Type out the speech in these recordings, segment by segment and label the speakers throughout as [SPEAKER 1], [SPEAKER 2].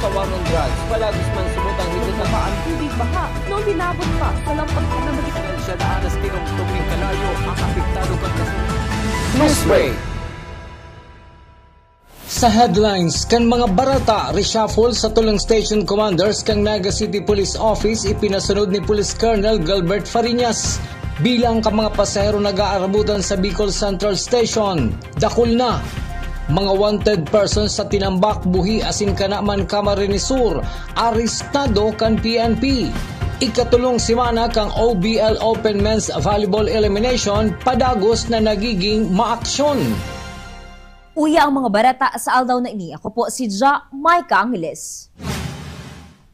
[SPEAKER 1] sa war on drugs, palagis man sumutang higit na
[SPEAKER 2] ang tubig baha nung dinabot pa sa lampag na magitan
[SPEAKER 3] siya na anas tinong tubig kalayo ang apektado kang kasunod.
[SPEAKER 1] Newsbreak.
[SPEAKER 4] Sa headlines, kan mga barata reshuffle sa tulang station commanders kang Naga City Police Office ipinasunod ni Police Colonel Gilbert Fariñas. Bilang ka mga pasahero nag-aarabutan sa Bicol Central Station, dakul na. Mga wanted persons sa tinambak buhi asin kanaman Camarines Sur, arestado kan PNP. Ikatulong simana kang OBL Open Men's Volleyball Elimination padagos na nagiging maaksyon.
[SPEAKER 5] Uya ang mga barata sa aldaw na ini. Ako po si Ja Maika Angeles.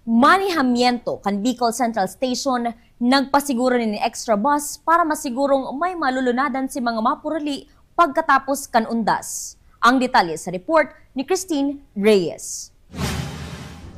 [SPEAKER 5] Manihamiento kan Bicol Central Station nagpasiguro ni extra bus para masigurong may malulunadan si mga mapurali pagkatapos kan undas. Ang detalye sa report ni Christine Reyes.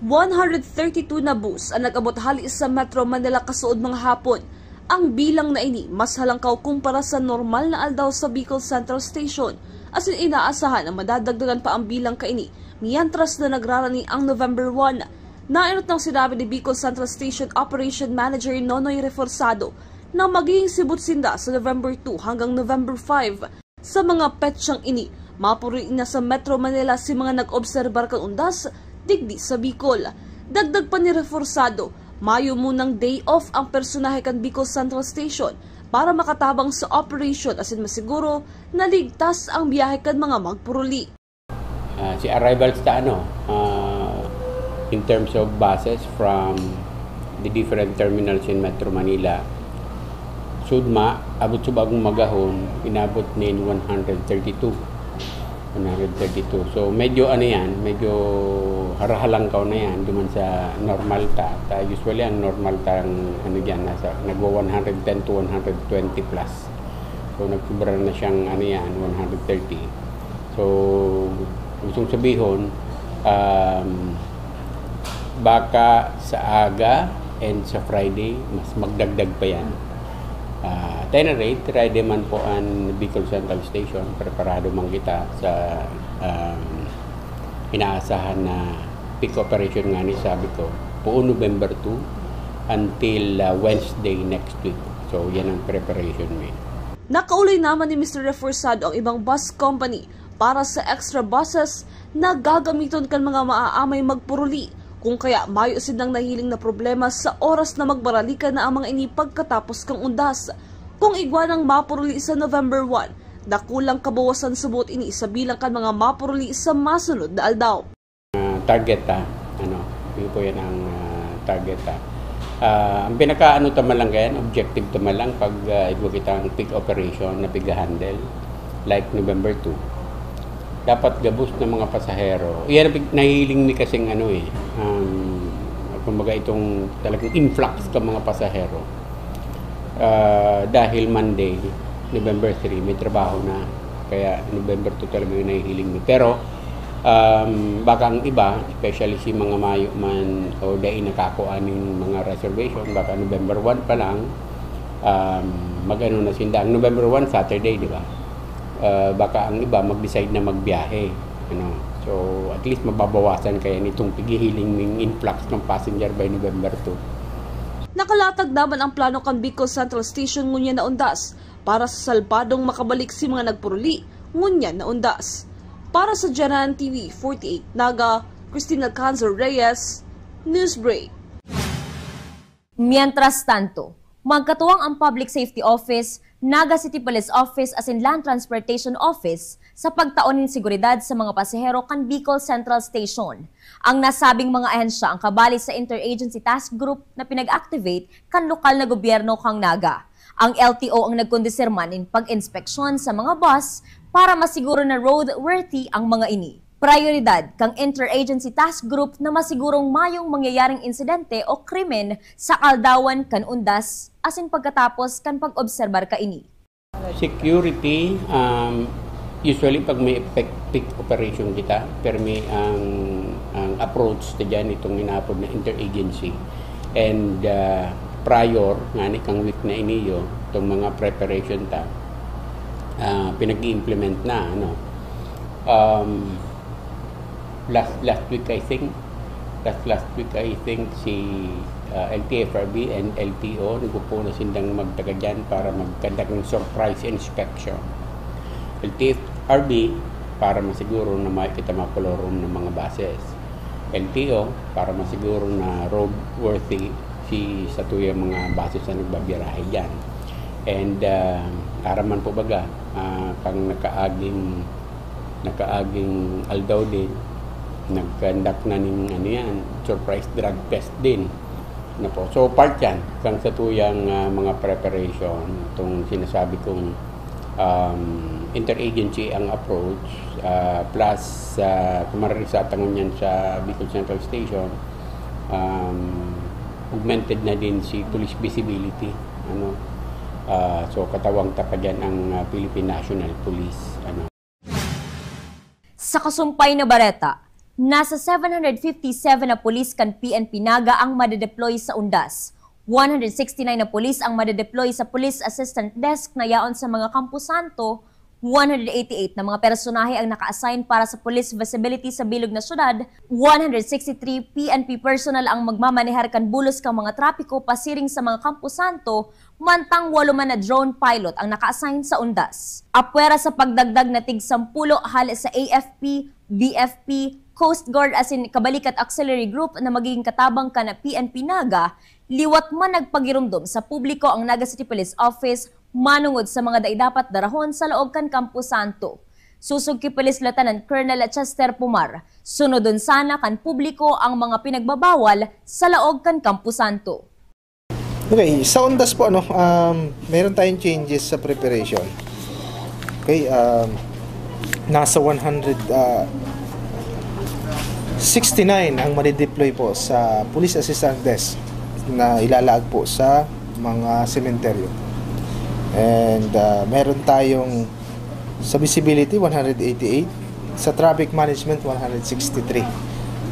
[SPEAKER 2] 132 na bus ang nag-abot hali sa Metro Manila kasuod mga hapon. Ang bilang na ini mas halangkaw kumpara sa normal na aldaw sa Bicol Central Station. Asin inaasahan na madadagdagan pa ang bilang kaini mientras na nagrarani ang November 1. Nainot ng sinabi ni Bicol Central Station Operation Manager Nonoy Reforzado na magiging sibut-sinda sa November 2 hanggang November 5. Sa mga petsyang ini, mapuri na sa Metro Manila si mga nag-obserbar kang undas, digdi sa Bicol. Dagdag pa ni Reforzado, Mayo munang day off ang personahe kan Bicol Central Station para makatabang sa operation asin masiguro na ligtas ang biyahe kan mga magpuruli.
[SPEAKER 6] Si arrivals ta in terms of buses from the different terminals in Metro Manila, sudma abot sa bagong magahon inabot nin 132. So medyo medyo harahalangkaw na yan duman sa normal ta. Usually ang normal ta diyan nasa nagwa 110 to 120 plus. So nagsobra na siyang 130. So gustong sabihin baka sa aga and sa Friday mas magdagdag pa yan. Rate, Friday man po ang Bicol Central Station, preparado man kita sa inaasahan na peak operation nga ni sabi ko, po November 2 until Wednesday next week. So yan ang preparation mo.
[SPEAKER 2] Nakauloy naman ni Mr. Reforzado ang ibang bus company para sa extra buses na gagamiton kan mga maaamay magpuruli. Kung kaya mayo silang nahiling na problema sa oras na magbaralika na ang mga ini pagkatapos kang undas. Kung igwanang mapuruli sa November 1, dakulang kabawasan subot ini sa bilang kan mga mapuruli sa masunod na aldaw.
[SPEAKER 6] Target yun po yan ang target ang pinaka tamalang yan, objective tamalang pag igwa kitang peak operation na piga-handle like November 2. Dapat gabos ng mga pasahero. Yan nahihiling ni kasing kumbaga itong talagang influx ng mga pasahero. Dahil Monday, November 3, may trabaho na. Kaya November 2 talaga yung nahihiling ni. Pero baka ang iba, especially si mga Mayo man o dahil nakakuha ng mga reservation, baka November 1 pa lang, na sindang. November 1, Saturday, di ba? Baka ang iba mag-decide na magbiyahe. So, at least mababawasan kaya nitong pigihiling ng influx ng passenger by November 2.
[SPEAKER 2] Nakalatag naman ang plano kan Bicol Central Station ngunya na undas para sa salbadong makabalik si mga nagpuruli ngunya na undas. Para sa Janan TV 48 Naga, Christina Canzo Reyes, Newsbreak.
[SPEAKER 5] Mientras tanto, magkatuwang ang Public Safety Office, Naga City Police Office asin Land Transportation Office sa pagtaon ng seguridad sa mga pasahero kan Bicol Central Station. Ang nasabing mga ahensya ang kabali sa Interagency Task Group na pinag-activate kan lokal na gobyerno kang Naga. Ang LTO ang nagkondisirman in pag-inspeksyon sa mga bus para masiguro na roadworthy ang mga ini. Prioridad kang Interagency Task Group na masigurong mayong mangyayaring insidente o krimen sa kaldawan kan undas asin pagkatapos kan pag-obserbar ka ini.
[SPEAKER 6] Security, usually pag may peak operation kita, permi ang approach na dyan itong inapod na interagency. And prior, nga ni kang week na iniyo, itong mga preparation ta, pinag-i-implement na, last week I think last week I think si LTFRB and LTO nagpupo na sindang magtaga dyan para magkandak ng surprise inspection. LTFRB para masiguro na makikita mapalorum ng mga buses. LTO para masiguro na roadworthy sa tuyang mga buses na nagbabirahe dyan. And araman po baga pang nakaaging aldaw din nagkandak na ng surprise drug test din na po. So part yan kang sa tuyang mga preparation itong sinasabi kong interagency ang approach plus kumaririsatangon yan sa Bicol Central Station, augmented na din si police visibility so katawang tapad yan ang Philippine National Police
[SPEAKER 5] Sa kasumpay na Bareta, nasa 757 na pulis kan PNP Naga ang madedeploy sa Undas. 169 na pulis ang madedeploy sa Police Assistant Desk na yaon sa mga kampusanto. 188 na mga personahe ang naka-assign para sa police visibility sa bilog na syudad. 163 PNP personnel ang magmamanehar kan bulos kang mga trapiko pasiring sa mga kampusanto, mantang 8 man na drone pilot ang naka-assign sa Undas. Apwera sa pagdagdag na tig 10 hali sa AFP, BFP, Coast Guard as in Kabalikat Auxiliary Group na magiging katabang ka na PNP Naga, liwat man nagpagirumdom sa publiko ang Naga City Police Office manungod sa mga daidapat darahon sa loob kan Camposanto. Susog ki Police Lieutenant Colonel Chester Pumar, sunodon sana kan publiko ang mga pinagbabawal sa loob kan Camposanto.
[SPEAKER 7] Okay, sa Undas po meron tayong changes sa preparation. Okay, nasa 169 ang madideploy po sa Police Assistant Desk na ilalaag po sa mga sementeryo. And meron tayong sa visibility 188, sa traffic management 163.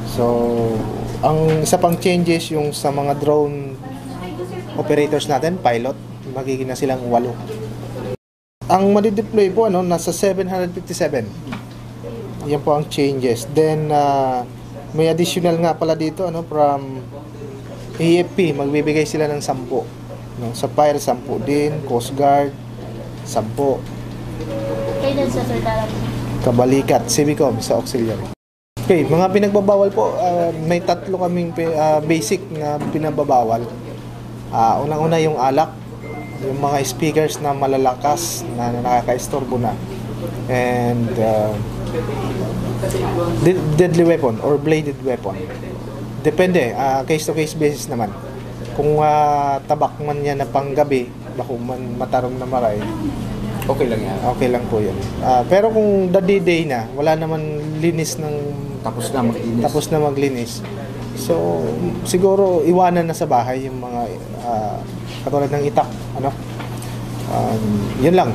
[SPEAKER 7] So, ang isa pang changes yung sa mga drone operators natin, pilot, magiging na silang 8. Ang madideploy po nasa 757. Yan po ang changes. Then may additional nga pala dito from AFP, magbibigay sila ng 10. Sa fire 10 din, Coast Guard 10.
[SPEAKER 8] Kailan sa Sir
[SPEAKER 7] Kabalikat, Civicom sa auxiliary. Okay, mga pinagbabawal po, may 3 kaming basic na pinababawal. Unang-una yung alak, yung mga speakers na malalakas na nakaka-istorbo na. And deadly weapon or bladed weapon. Depende, case-to-case basis naman. Kung tabak man yan na panggabi, bako man matarong na maray,
[SPEAKER 3] Okay lang yan.
[SPEAKER 7] okay lang po yan. Pero kung day na, wala naman linis ng...
[SPEAKER 3] Tapos na maglinis.
[SPEAKER 7] So, siguro iwanan na sa bahay yung mga katulad ng itak. Yun lang.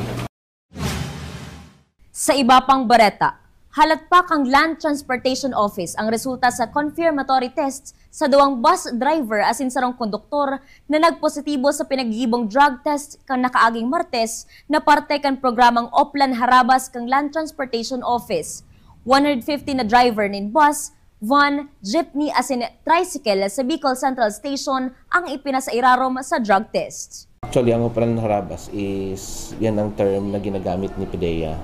[SPEAKER 5] Sa iba pang Bareta, halatpak ang Land Transportation Office ang resulta sa confirmatory tests sa 2 bus driver asin sarong konduktor na nagpositibo sa pinagigibong drug test kang nakaaging Martes na parte kan programang Oplan Harabas kang Land Transportation Office. 150 na driver nin bus, van, jeepney asin tricycle sa Bicol Central Station ang ipinasairarom sa drug test.
[SPEAKER 9] Actually, ang Oplan Harabas is yan ang term na ginagamit ni PDEA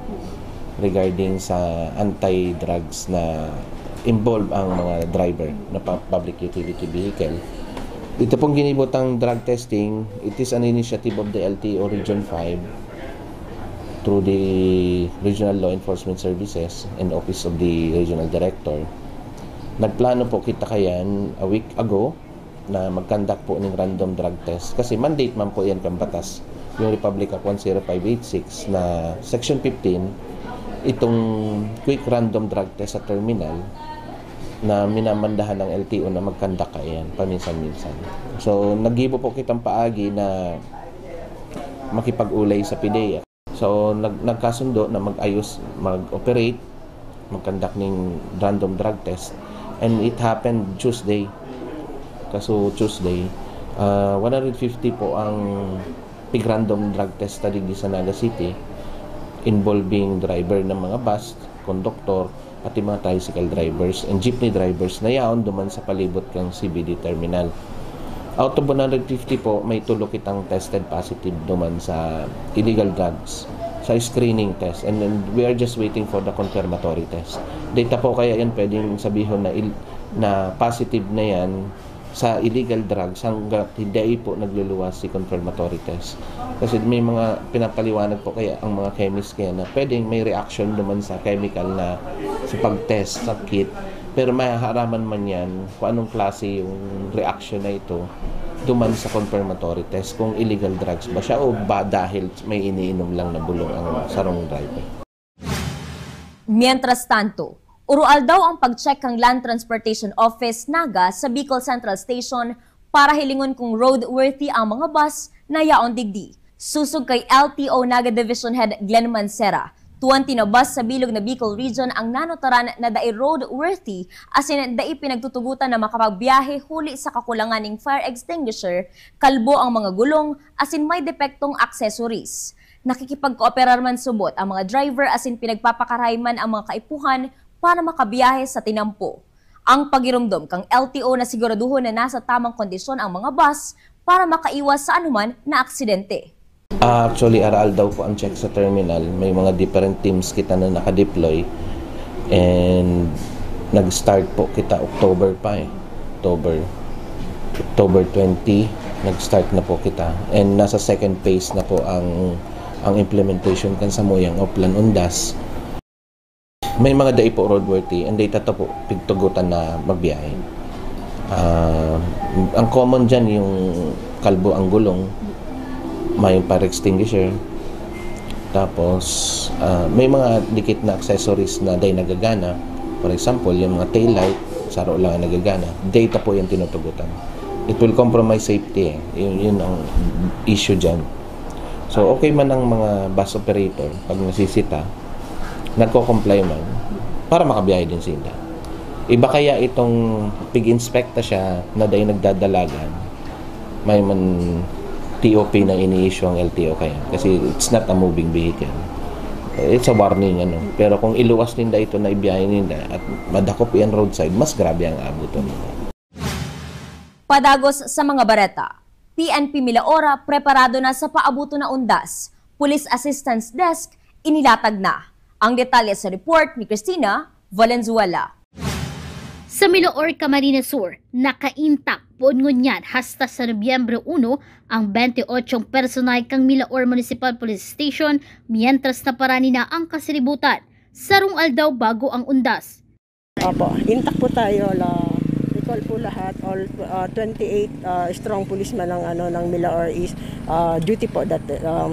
[SPEAKER 9] regarding sa anti-drugs na involve ang mga driver na public utility vehicle. Ito pong ginibotang drug testing, it is an initiative of the LTO Region 5 through the Regional Law Enforcement Services and Office of the Regional Director. Nagplano po kita kayan a week ago na mag-conduct po ng random drug test kasi mandate man po yan kang batas, yung Republic Act 10586 na Section 15, itong quick random drug test sa terminal na minamandahan ng LTO na mag-conduct kayan paminsan-minsan. So, naggibo po kitang paagi na makipag-ulay sa PDEA. So, nagkasundo na mag-operate, mag-conduct ng random drug test, and it happened Tuesday. Kaso Tuesday, 150 po ang pig random drug test study sa Naga City, involving driver ng mga bus, conductor, pati mga tricycle drivers and jeepney drivers na yaon duman sa palibot kang CBD terminal. Out of 150 po, may tulo kitang tested positive duman sa illegal drugs sa screening test, and then we are just waiting for the confirmatory test. Data po kaya yan pwedeng sabihin na positive na yan sa illegal drugs hanggat hindi po nagluluwas si confirmatory test. Kasi may mga pinapaliwanag po kaya ang mga chemist kaya na pwedeng may reaction naman sa chemical na sa pag-test sa kit, pero mahaharaman man yan kung anong klase yung reaction na ito duman sa confirmatory test, kung illegal drugs ba siya o ba dahil may iniinom lang na bulong ang sarong driver.
[SPEAKER 5] Mientras tanto, urual daw ang pag-check ng Land Transportation Office Naga sa Bicol Central Station para hilingon kung roadworthy ang mga bus na yaon digdi. Susog kay LTO Naga Division Head Glenn Mancera, 20 na bus sa bilog na Bicol Region ang nanotaran na dai roadworthy, asin dai pinagtutugutan na makapagbiyahe huli sa kakulangan ng fire extinguisher, kalbo ang mga gulong, asin may depektong accessories. Nakikipag-kooperar man subot ang mga driver asin pinagpapakarayman ang mga kaipuhan para makabiyahe sa tinampo. Ang pagirumdom kang LTO na siguraduhon na nasa tamang kondisyon ang mga bus para makaiwas sa anuman na aksidente.
[SPEAKER 9] Actually, aral daw po ang check sa terminal. May mga different teams kita na nakadeploy, and nag-start po kita October pa October 20, nag-start na po kita. And nasa second phase na po ang implementation kan sa Moyang Oplan Undas. May mga dai po roadworthy and data to po pigtugutan na magbiyahe. Ang common dyan yung kalbo ang gulong, may fire extinguisher, tapos may mga dikit na accessories na day nagagana. For example, yung mga tail light, saro lang ang nagagana. Data po yung tinutugutan. It will compromise safety. Yun ang issue dyan. So, okay man ang mga bus operator pag nasisita, nagko-comply man para makabiyahe din sila. Iba kaya itong pig-inspecta siya na day nagdadalagan, may man TOP na ini-issue ang LTO kaya. Kasi it's not a moving vehicle. It's a warning, Pero kung iluwas nila ito na ibiyahe nila at madakop yan roadside, mas grabe ang abuton nila.
[SPEAKER 5] Padagos sa mga bareta, PNP Milaora preparado na sa paabuto na undas. Police Assistance Desk inilatag na. Ang detalye sa report ni Cristina Valenzuela.
[SPEAKER 8] Sa Milaor, Camarines Sur, nakaintak po ngunyan hasta sa Nobyembre 1 ang 28 personay kang Milaor Municipal Police Station mientras na parani na ang kasilibutan. Sarong aldaw bago ang undas.
[SPEAKER 10] Opo, intak po tayo. Recall po lahat. All 28 strong policemen ng Milaor is duty po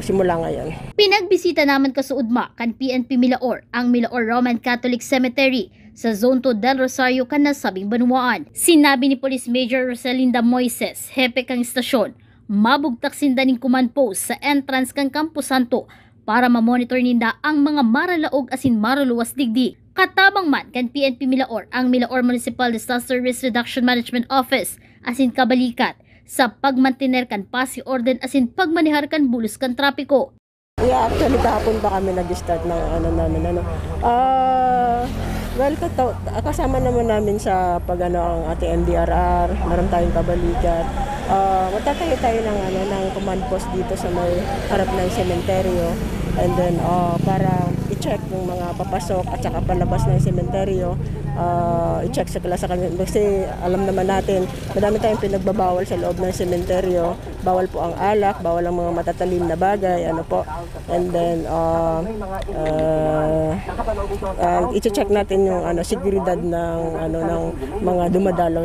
[SPEAKER 10] simula ngayon.
[SPEAKER 8] Pinagbisita naman kasuudma kan PNP Milaor ang Milaor Roman Catholic Cemetery sa Zone 2 del Rosario kan nasabing Banuaan. Sinabi ni Police Major Rosalinda Moises, hepe kang istasyon, mabugtak sinda ning command post sa entrance kang Campo Santo para mamonitor ninda ang mga maralaog asin maruluwas digdi. Katabang man kan PNP Milaor ang Milaor Municipal Disaster Risk Reduction Management Office asin kabalikat sa pagmantiner kan pasi orden asin pagmanihar kan bulos kan trapiko.
[SPEAKER 10] Yeah, actually kahapon pa kami nag-start ng well, kasama naman namin sa ang ating MDRR, meron tayong kabalikat. Magtatayo tayo ng command post dito sa may harap ng sementeryo, and then para i-check yung mga papasok at saka palabas ng sementeryo, i-check sa klasa kasi alam naman natin, madami tayong pinagbabawal sa loob ng sementeryo. Bawal po ang alak, bawal ang mga matatalim na bagay, and then i-check natin yung seguridad ng mga dumadalaw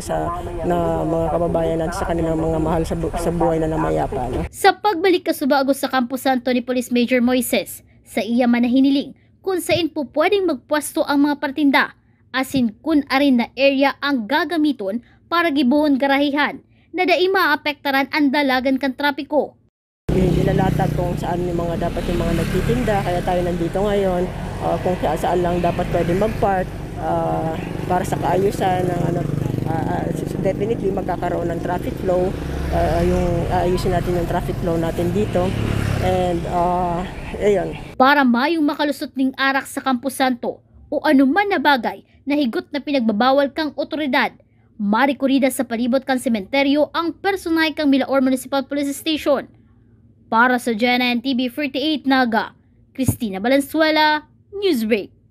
[SPEAKER 10] na mga kababayan natin sa kanilang mga mahal sa buhay na namayapa.
[SPEAKER 8] Sa pagbalik kasubago sa Campo Santo ni Police Major Moises, sa iya man na hiniling kung saan po pwedeng magpwesto ang mga partinda, asin kun arin na area ang gagamiton para gibuhon garahihan na dai maapektaran ang dalagan kan trapiko.
[SPEAKER 10] Ilalatag kung saan yung mga dapat yung mga nagtitinda, kaya tayo nandito ngayon, kung saan lang dapat pwede mag-park para sa kaayusan ng definitely magkakaroon ng traffic flow, yung ayusin natin yung traffic flow natin dito, and ayun.
[SPEAKER 8] Para mayong makalusot ning arak sa Campo Santo, o anuman na bagay na higot na pinagbabawal kang otoridad. Marikurida sa palibot kang sementeryo ang personay kang Milaor Municipal Police Station. Para sa GNN TV 48 Naga, Cristina Valenzuela, Newsbreak.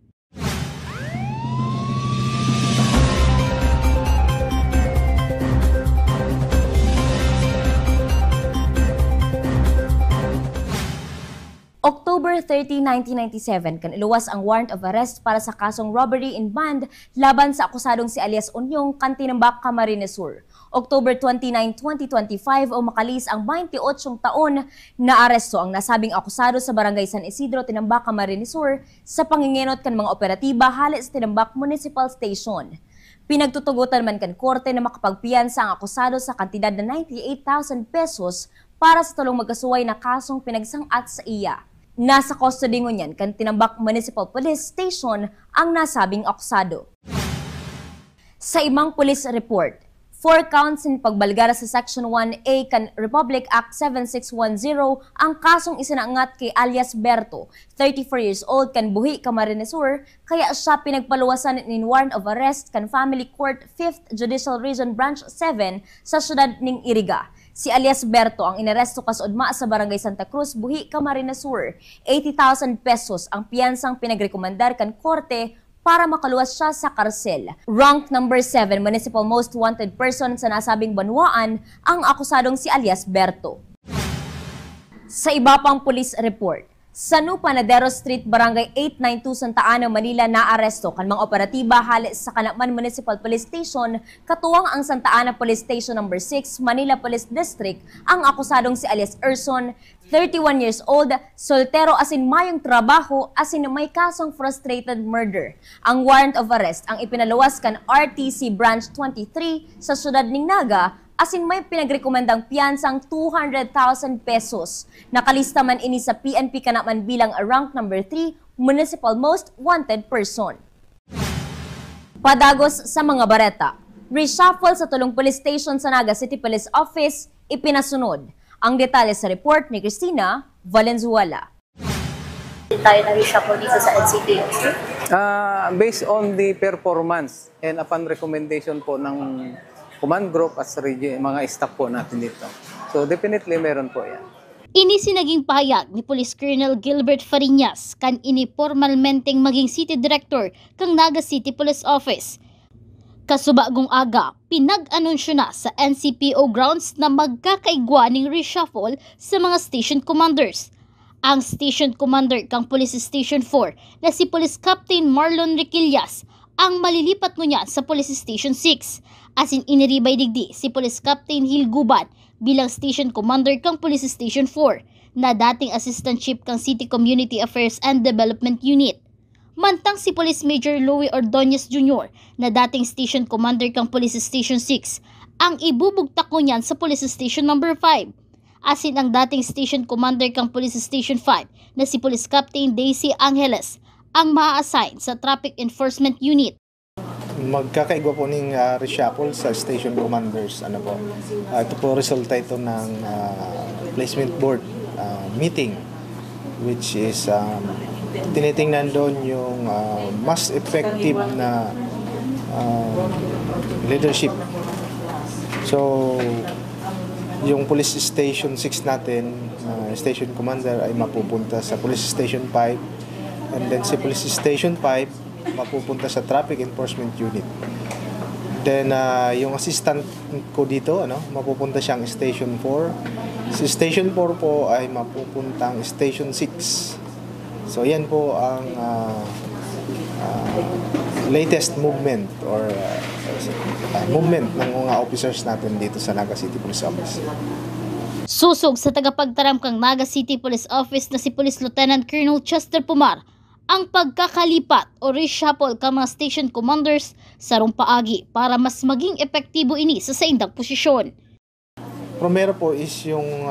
[SPEAKER 5] October 30, 1997, kan iluwas ang warrant of arrest para sa kasong robbery in band laban sa akusadong si alias Unyong kan Tinambak, Camarines Sur. October 29, 2025 o makalis ang 28 taon na aresto ang nasabing akusado sa Barangay San Isidro, Tinambak, Camarines Sur sa pangingenot kan mga operatiba halis sa Tinambak Municipal Station. Pinagtutugutan man kan korte na makapagpiyansa ang akusado sa kantidad na 98,000 pesos para sa tulong magkasuway na kasong pinagsangat sa iya. Nasa custody ngunyan kan Tinambak Municipal Police Station ang nasabing akusado. Sa ibang police report, 4 counts in pagbalgara sa Section 1A kan Republic Act 7610 ang kasong isinaangat kay alias Berto, 34 years old kan Buhi, Camarines Sur, kaya siya pinagpaluwasan in warrant of arrest kan Family Court 5th Judicial Region Branch 7 sa siyudad ning Iriga. Si alias Berto ang inaresto kasudma sa Barangay Santa Cruz, Buhi, Camarines Sur. 80,000 pesos ang piyansang pinagrekomendar kan korte para makaluwas siya sa karsel. Rank number 7 Municipal Most Wanted Person sa nasabing banwaan ang akusadong si alias Berto. Sa iba pang police report, sa New Panadero Street, Barangay 892, Santa Ana, Manila naaresto kan mga operatiba halis sa Kanaman Municipal Police Station katuwang ang Santa Ana Police Station No. 6, Manila Police District ang akusadong si alias Erson, 31 years old, soltero asin mayong trabaho asin may kasong frustrated murder. Ang warrant of arrest ang ipinaluwas kan RTC Branch 23 sa siyudad ning Naga asin may pinagrekomendang piyansang 200,000 pesos. Nakalista man ini sa PNP Kanaman bilang rank number 3 Municipal Most Wanted Person. Padagos sa mga bareta, reshuffle sa tulong police station sa Naga City Police Office ipinasunod. Ang detalye sa report ni Cristina Valenzuela.
[SPEAKER 11] Tayo na reshuffle dito sa NCT.
[SPEAKER 12] Based on the performance and upon recommendation po ng command group at sa mga staff po natin dito. So definitely meron po yan.
[SPEAKER 8] Ini sinaging pahayag ni Police Colonel Gilbert Fariñas kan ini formalmenteng maging City Director kang Naga City Police Office. Kasubagong aga, pinag-anunsyo na sa NCPO grounds na magkakaigwa ng reshuffle sa mga station commanders. Ang station commander kang Police Station 4 na si Police Captain Marlon Requillas ang malilipat ngunyan sa Police Station 6. Asin iniribay digdi si Police Captain Hil Guban bilang Station Commander kang Police Station 4 na dating Assistant Chief kang City Community Affairs and Development Unit. Mantang si Police Major Louie Ordonez Jr. na dating Station Commander kang Police Station 6 ang ibubugtak ngunyan sa Police Station No. 5. Asin ang dating Station Commander kang Police Station 5 na si Police Captain Daisy Angeles ang ma-assign sa Traffic Enforcement Unit.
[SPEAKER 7] Magkakaigwa po ng reshuffle sa station commanders. Ito po resulta ito ng placement board meeting, which is tinitingnan doon yung mas effective na leadership. So yung police station 6 natin, station commander ay mapupunta sa police station 5, and then si police station 5 mapupunta sa Traffic Enforcement Unit. Then yung assistant ko dito, mapupunta siyang Station 4. Si Station 4 po ay mapupuntang Station 6. So yan po ang latest movement or movement ng mga officers natin dito sa Naga City Police Office.
[SPEAKER 8] Susog sa tagapagtaram kang Naga City Police Office na si Police Lieutenant Colonel Chester Pumar ang pagkakalipat o reshuffle ka mga station commanders sa paagi para mas maging epektibo ini sa saindang posisyon.
[SPEAKER 7] Primero po is yung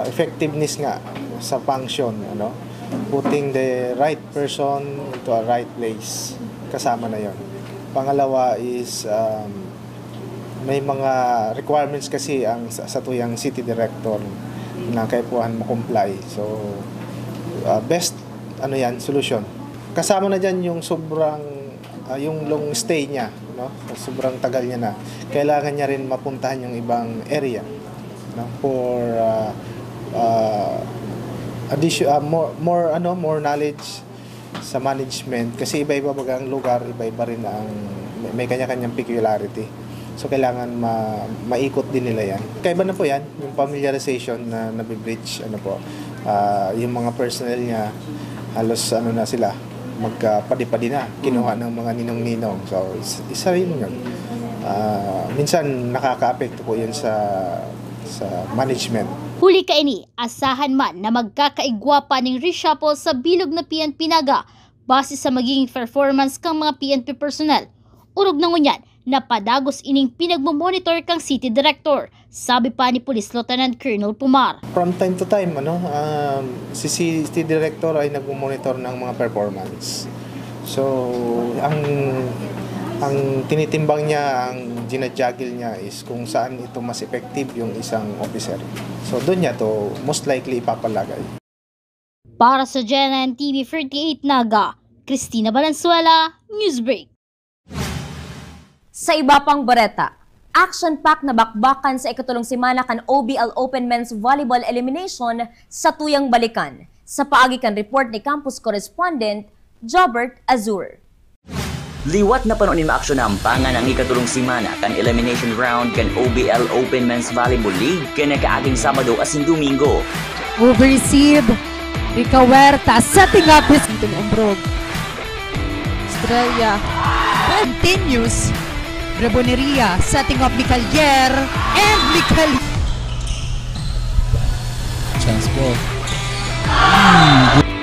[SPEAKER 7] effectiveness nga sa function, putting the right person into a right place, kasama na yon. Pangalawa is may mga requirements kasi ang sa tuyang city director na kaipuhan mo comply. So best solution. kasama na dyan yung sobrang, yung long stay niya, no? Sobrang tagal niya na. Kailangan niya rin mapuntahan yung ibang area, no? For more knowledge sa management. Kasi iba-iba baga ang lugar, iba-iba rin ang, may kanya-kanyang peculiarity. So, kailangan maikot din nila yan. Kaiba na po yan, yung familiarization na nabibridge, yung mga personnel niya, halos na sila, magkapadi-padi na, kinuha ng mga ninong-ninong. So, isa rin yun. Minsan, nakaka-apekto po yun sa management.
[SPEAKER 8] Huli kaini, asahan man na magkakaigwa pa ng reshuffle sa bilog na PNP Naga base sa magiging performance kang mga PNP personnel. Urog na ngunyan, napadagos ining pinagmamonitor kang City Director, sabi pa ni Police Lieutenant Colonel Pumar.
[SPEAKER 7] From time to time, si City Director ay nagmamonitor ng mga performance. So, ang tinitimbang niya, ang ginajagil niya is kung saan ito mas effective yung isang officer. So, doon niya to most likely ipapalagay.
[SPEAKER 8] Para sa GNN TV 48 Naga, Cristina Valenzuela, Newsbreak.
[SPEAKER 5] Sa iba pang bareta, action-packed na bakbakan sa ikatulong simana kan OBL Open Men's Volleyball Elimination sa tuyang balikan. Sa paagi kan report ni campus correspondent Jobert Azur.
[SPEAKER 13] Liwat na panunin maaksyon na ampangan ang ikatulong simana kan elimination round kan OBL Open Men's Volleyball League kan nakaaging Sabado asin Domingo.
[SPEAKER 14] Overreceive, Rica Huerta setting up his Umbrog. Estrella continues. Braboneria setting up Micalier and Micalier.
[SPEAKER 15] Chance ball.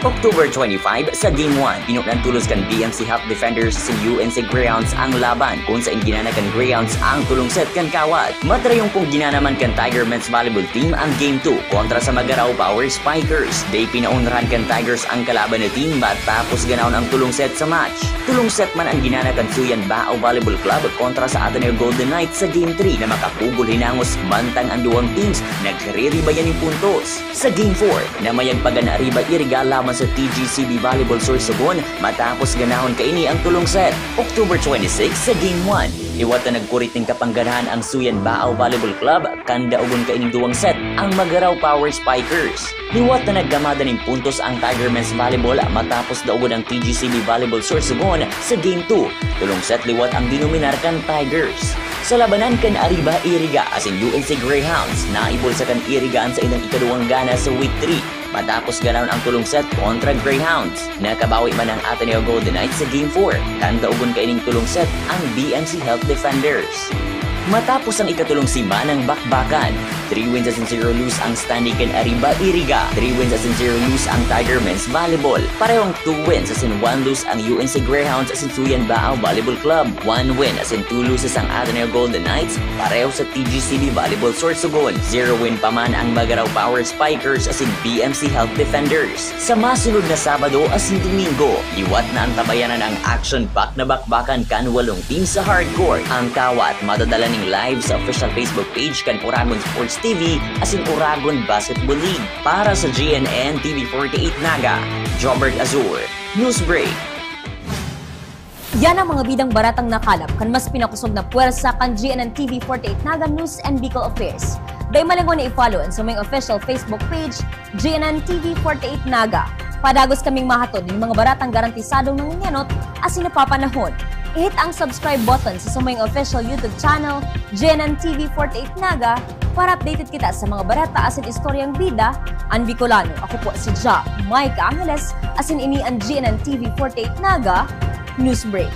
[SPEAKER 13] October 25 sa Game 1, pinuklan tulos kan BMC Health Defenders sa UNC Greyhounds ang laban kung saan ginana kan Greyhounds ang tulong set kan kawat. Matrayong kung ginanaman kan Tiger Men's Volleyball Team ang Game 2 kontra sa Magaraw Power Spikers. Day pinaunrahan kan Tigers ang kalaban na team tapos ganaon ang tulong set sa match. Tulong set man ang ginana kan Suyan Bao Volleyball Club kontra sa Ateneo Golden Knights sa Game 3 na makapugol hinangos bantang ang duwang teams nagkariribayan ng puntos. Sa Game 4 na mayagpagan na Ariba Iriga laman sa TGCB Volleyball Sorsogon matapos ganahon kaini ang tulong set. October 26 sa Game 1, iwat na nagkurit ng kapangganahan ang Suyan Bao Volleyball Club kanda ugon kaining duwang set ang Magaraw Power Spikers. Liwat na naggamada ng puntos ang Tiger Men's Volleyball matapos daugon ang TGCB Volleyball Sorsogon sa Game 2. Tulong set liwat ang dinominar kan Tigers. Sa labanan kan Ariba Iriga asin UNC Greyhounds, naibol sa kan Iriga sa ilang ikaduwang gana sa Week 3. Matapos ganaon ang tulong set kontra Greyhounds. Nakabawi man ang Ateneo Golden Knights sa Game 4. Kanda ugon kaining tulong set ang BMC Health Defenders. Matapos ang ikatulong simba ng bakbakan, 3 wins as in 0 lose ang standing kan Ariba Iriga, 3 wins as in 0 lose ang Tiger Men's Volleyball, parehong 2 wins as in 1 lose ang UNC Greyhounds as in Suyan Bao Volleyball Club, 1 win as in 2 loses ang Ateneo Golden Knights, pareho sa TGCB Volleyball Sorsogon, 0 win pa man ang Magaraw Power Spikers as in BMC Health Defenders. Sa masunod na Sabado as in Domingo, liwat na ang tabayanan ang action-packed na bakbakan kan 8 team sa hardcore. Ang kawat madadala live sa official Facebook page kan Uragon Sports TV as in Uragon Basketball League. Para sa GNN TV 48 Naga, Jobert Azur, Newsbreak.
[SPEAKER 5] Yan ang mga bidang baratang nakalap kan mas pinakusog na puwersa kan GNN TV 48 Naga News and Bicol Affairs. Day malangon na i-follow sa mga official Facebook page, GNN TV 48 Naga. Padagos kaming mahatod ng mga baratang garantisadong nangingenot as sinapapanahon. I-hit ang subscribe button sa suming official YouTube channel, GNN TV 48 Naga, para updated kita sa mga barata asin istoryang bida, ang Bicolano. Ako po si Ja Mike Angeles, asin ini ang GNN TV 48 Naga, Newsbreak.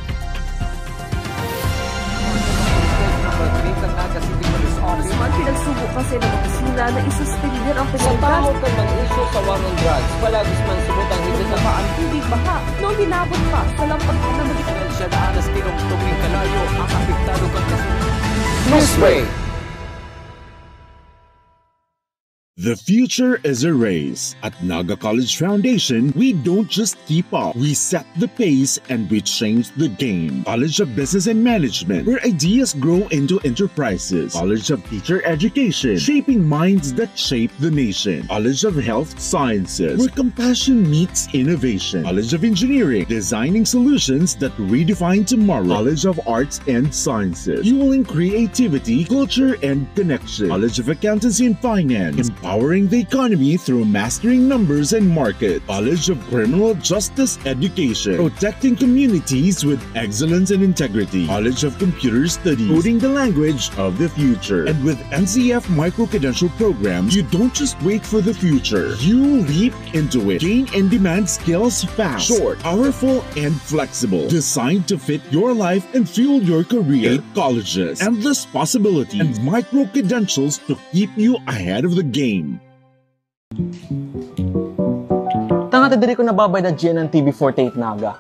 [SPEAKER 2] Man pinagsubo kasi ng opisina na isuspender ang
[SPEAKER 1] Sa tao ka ng issue sa war on drugs, palagis man subutang higit na
[SPEAKER 2] ang tubig baha nung hinabot pa sa lampag na magitan.
[SPEAKER 3] Siya daan na tinong kalayo ang apektado kang kasunod.
[SPEAKER 1] Newsbreak.
[SPEAKER 15] The future is a race. At Naga College Foundation, we don't just keep up, we set the pace and we change the game. College of Business and Management, where ideas grow into enterprises. College of Teacher Education, shaping minds that shape the nation. College of Health Sciences, where compassion meets innovation. College of Engineering, designing solutions that redefine tomorrow. College of Arts and Sciences, fueling creativity, culture, and connection. College of Accountancy and Finance, empowering the economy through mastering numbers and markets. College of Criminal Justice Education, protecting communities with excellence and integrity. College of Computer Studies, coding the language of the future. And with NCF micro-credential programs, you don't just wait for the future, you leap into it. Gain and demand skills fast, short, powerful, and flexible. Designed to fit your life and fuel your career. 8 colleges, endless possibilities, and micro-credentials to keep you ahead of the game.
[SPEAKER 16] Tanga diri ko nababay na GNN TV48 Naga.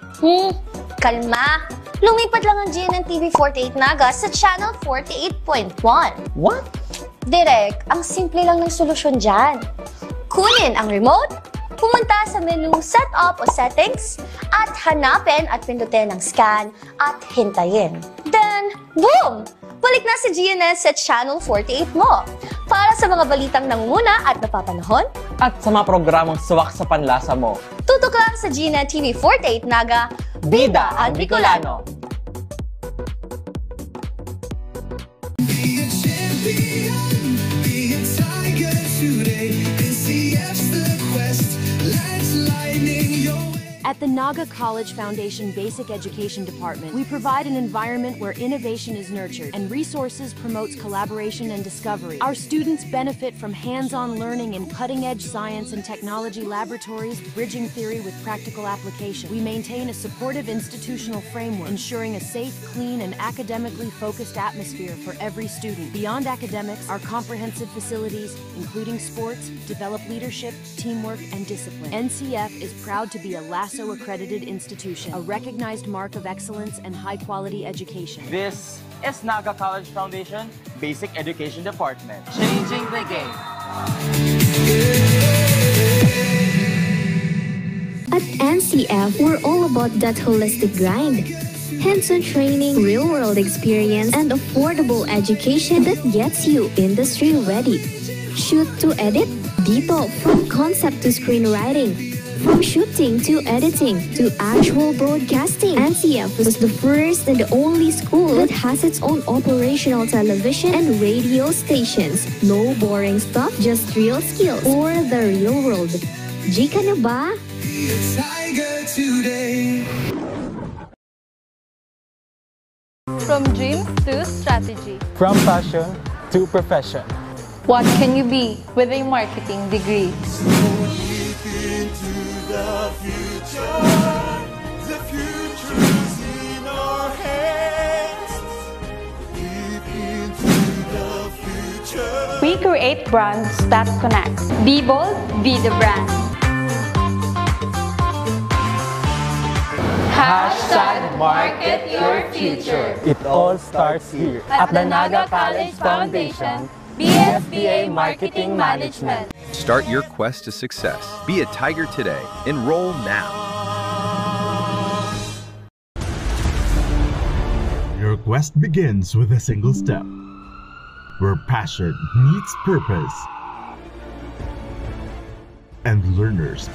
[SPEAKER 11] Kalma! Lumipat lang ang GNN TV48 Naga sa Channel 48.1.
[SPEAKER 16] What?
[SPEAKER 11] Direk, ang simple lang ng solusyon dyan. Kunin ang remote, pumunta sa menu Setup o Settings, at hanapin at pindutin ang scan at hintayin. Then, boom! Balik na si GNN sa Channel 48 mo. Para sa mga balitang nanguna at napapanahon,
[SPEAKER 16] at sa mga programang suwak sa panlasa mo.
[SPEAKER 11] Tutok lang sa GNN TV48 Naga, Bida ang Bicolano!
[SPEAKER 17] At the Naga College Foundation Basic Education Department, we provide an environment where innovation is nurtured and resources promotes collaboration and discovery. Our students benefit from hands-on learning in cutting-edge science and technology laboratories, bridging theory with practical application. We maintain a supportive institutional framework, ensuring a safe, clean, and academically focused atmosphere for every student. Beyond academics, our comprehensive facilities, including sports, develop leadership, teamwork, and discipline. NCF is proud to be a LASO accredited institution, a recognized mark of excellence and high-quality education.
[SPEAKER 16] This is Naga College Foundation Basic Education Department. Changing the game.
[SPEAKER 18] At NCF, we're all about that holistic grind. Hands-on training, real-world experience, and affordable education that gets you industry ready. Shoot to edit, dito from concept to screenwriting. From shooting to editing to actual broadcasting, NCF was the first and the only school that has its own operational television and radio stations. No boring stuff, just real skills for the real world. Jika na ba?
[SPEAKER 19] From dreams to strategy.
[SPEAKER 20] From passion to profession.
[SPEAKER 19] What can you be with a marketing degree?
[SPEAKER 21] The future's in our hands. Deep into the future.
[SPEAKER 19] We create brands that connect. Be bold, be the brand. Hashtag market your future.
[SPEAKER 20] It all starts here
[SPEAKER 19] At the Naga College Foundation, BSBA Marketing Management.
[SPEAKER 22] Start your quest to success. Be a Tiger today. Enroll now.
[SPEAKER 23] Your quest begins with a single step, where passion meets purpose, and learners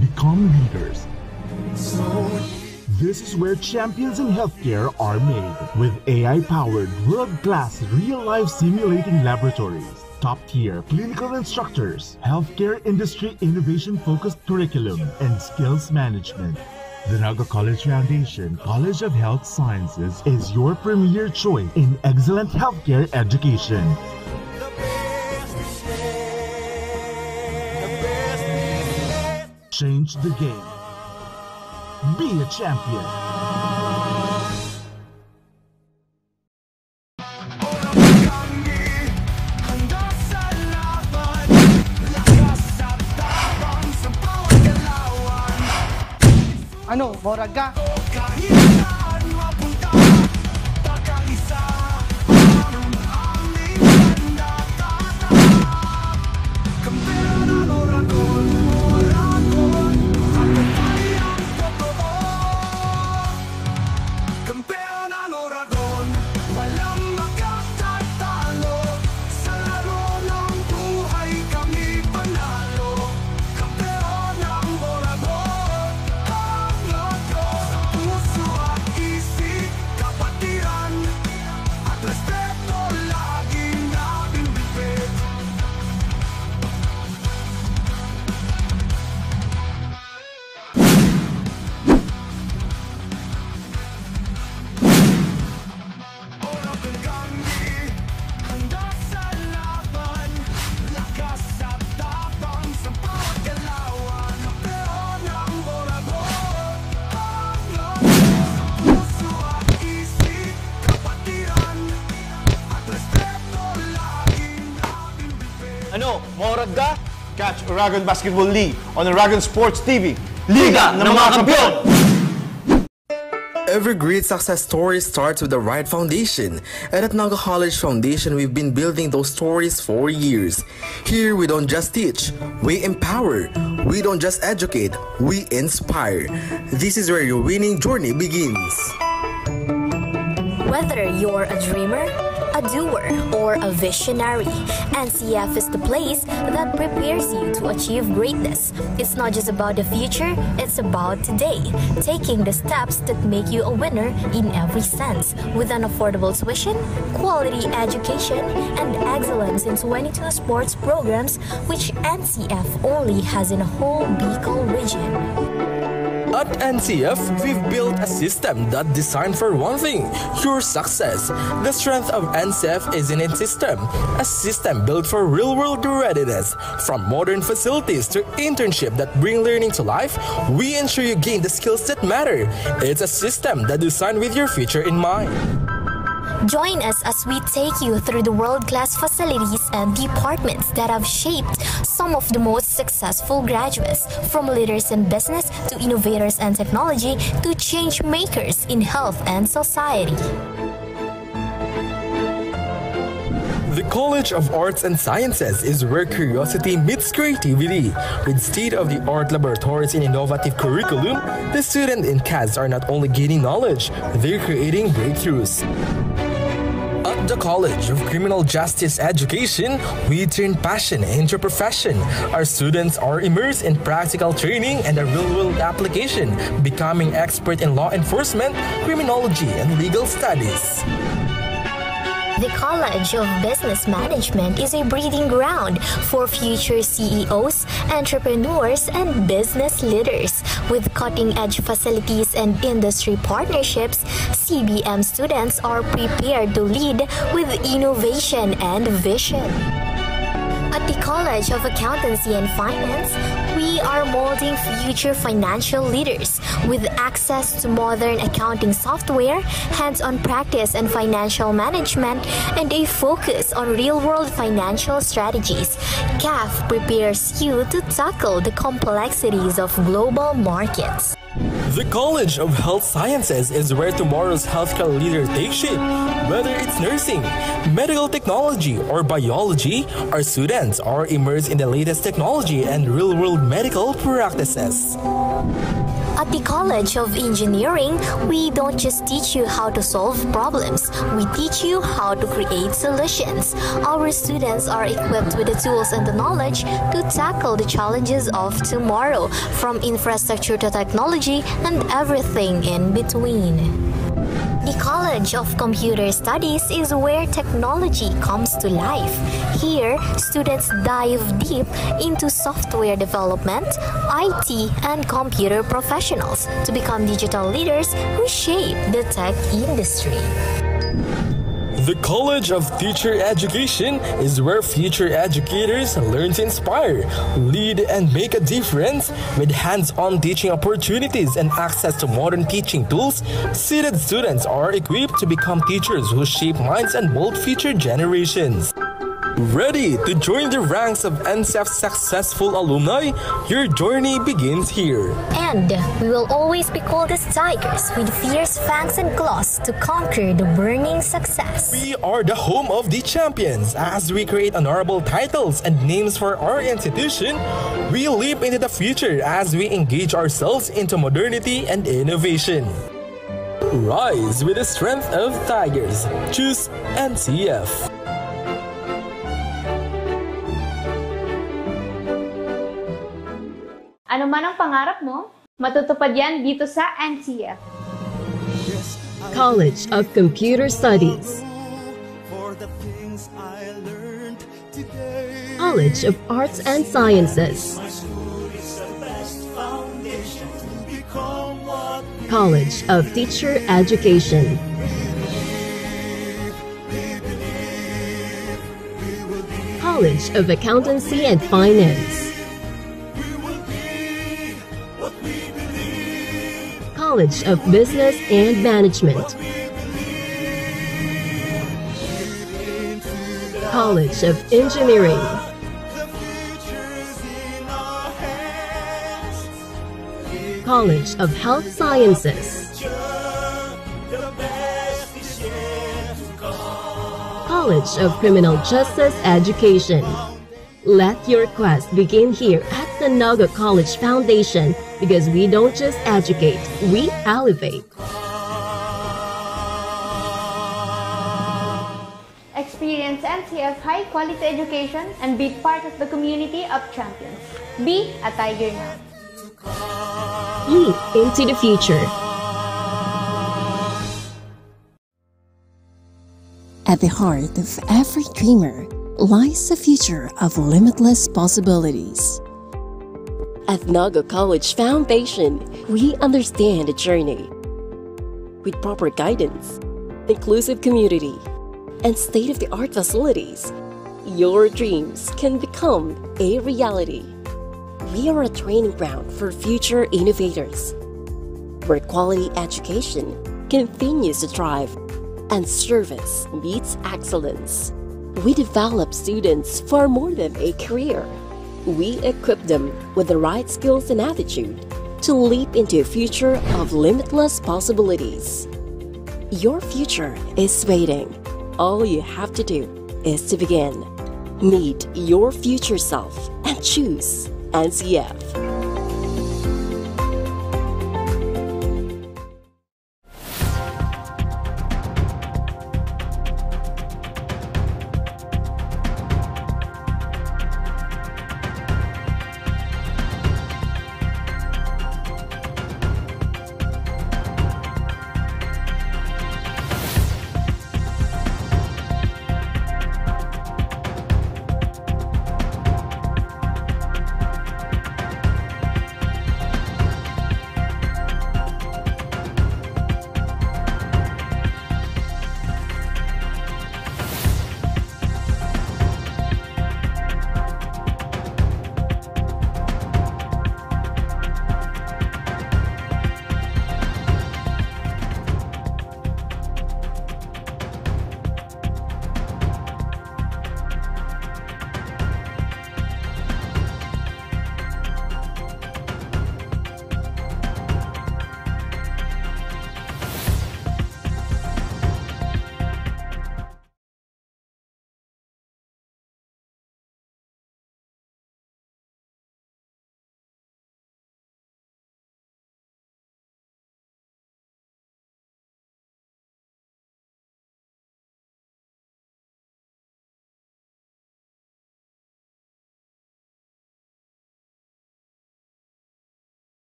[SPEAKER 23] become leaders. This is where champions in healthcare are made, with AI-powered, world-class, real-life simulating laboratories, top-tier clinical instructors, healthcare industry innovation-focused curriculum, and skills management. The Naga College Foundation College of Health Sciences is your premier choice in excellent healthcare education. Change the game. Be a champion.
[SPEAKER 4] Ano, morag ka?
[SPEAKER 6] Ano, morag ka? Catch Uragon Basketball League on Uragon Sports TV. Liga ng mga Kampiyon!
[SPEAKER 9] Every great success story starts with the right foundation. And at Naga College Foundation, we've been building those stories for years. Here, we don't just teach, we empower. We don't just educate, we inspire. This is where your winning journey begins.
[SPEAKER 24] Whether you're a dreamer, a doer, or a visionary, NCF is the place that prepares you to achieve greatness. It's not just about the future, it's about today, taking the steps that make you a winner in every sense, with an affordable tuition, quality education, and excellence in 22 sports programs, which NCF only has in a whole Bicol region.
[SPEAKER 9] At NCF, we've built a system that's designed for one thing, your success. The strength of NCF is in its system, a system built for real-world readiness. From modern facilities to internship that bring learning to life, we ensure you gain the skills that matter. It's a system that's designed with your future in mind.
[SPEAKER 24] Join us as we take you through the world-class facilities and departments that have shaped some of the most successful graduates, from leaders in business to innovators and technology to change makers in health and society.
[SPEAKER 9] The College of Arts and Sciences is where curiosity meets creativity. With state-of-the-art laboratories and innovative curriculum, the students in CAS are not only gaining knowledge, they're creating breakthroughs. At the College of Criminal Justice Education, we turn passion into profession. Our students are immersed in practical training and a real-world application, becoming expert in law enforcement, criminology, and legal studies.
[SPEAKER 24] The College of Business Management is a breeding ground for future CEOs, entrepreneurs, and business leaders. With cutting-edge facilities and industry partnerships, CBM students are prepared to lead with innovation and vision. At the College of Accountancy and Finance, we are molding future financial leaders with access to modern accounting software, hands-on practice and financial management, and a focus on real-world financial strategies. CAF prepares you to tackle the complexities of global markets.
[SPEAKER 9] The College of Health Sciences is where tomorrow's healthcare leader takes shape. Whether it's nursing, medical technology, or biology, our students are immersed in the latest technology and real-world medical practices.
[SPEAKER 24] At the College of Engineering, we don't just teach you how to solve problems, we teach you how to create solutions. Our students are equipped with the tools and the knowledge to tackle the challenges of tomorrow, from infrastructure to technology and everything in between. The College of Computer Studies is where technology comes to life. Here, students dive deep into software development, IT, and computer professionals to become digital leaders who shape the tech industry.
[SPEAKER 9] The College of Teacher Education is where future educators learn to inspire, lead, and make a difference. With hands-on teaching opportunities and access to modern teaching tools, seated students are equipped to become teachers who shape minds and mold future generations. Ready to join the ranks of NCF's successful alumni? Your journey begins here.
[SPEAKER 24] And we will always be called as tigers with fierce fangs and claws to conquer the burning success.
[SPEAKER 9] We are the home of the champions. As we create honorable titles and names for our institution, we leap into the future as we engage ourselves into modernity and innovation. Rise with the strength of Tigers. Choose NCF.
[SPEAKER 4] Ano man ang pangarap mo, matutupad yan dito sa NCF.
[SPEAKER 7] College of Computer Studies, College of Arts and Sciences, College of Teacher Education, College of Accountancy and Finance, College of Business and Management, College of Engineering, College of Health Sciences, College of Criminal Justice Education. Let your quest begin here at the Naga College Foundation, because we don't just educate, we elevate.
[SPEAKER 4] Experience NCF high-quality education and be part of the community of champions. Be a Tiger now.
[SPEAKER 7] Leap into the future.
[SPEAKER 10] At the heart of every dreamer lies a future of limitless possibilities. At Naga College Foundation, we understand the journey. With proper guidance, inclusive community, and state-of-the-art facilities, your dreams can become a reality. We are a training ground for future innovators, where quality education continues to thrive and service meets excellence. We develop students for more than a career. We equip them with the right skills and attitude to leap into a future of limitless possibilities. Your future is waiting. All you have to do is to begin. Meet your future self and choose NCF.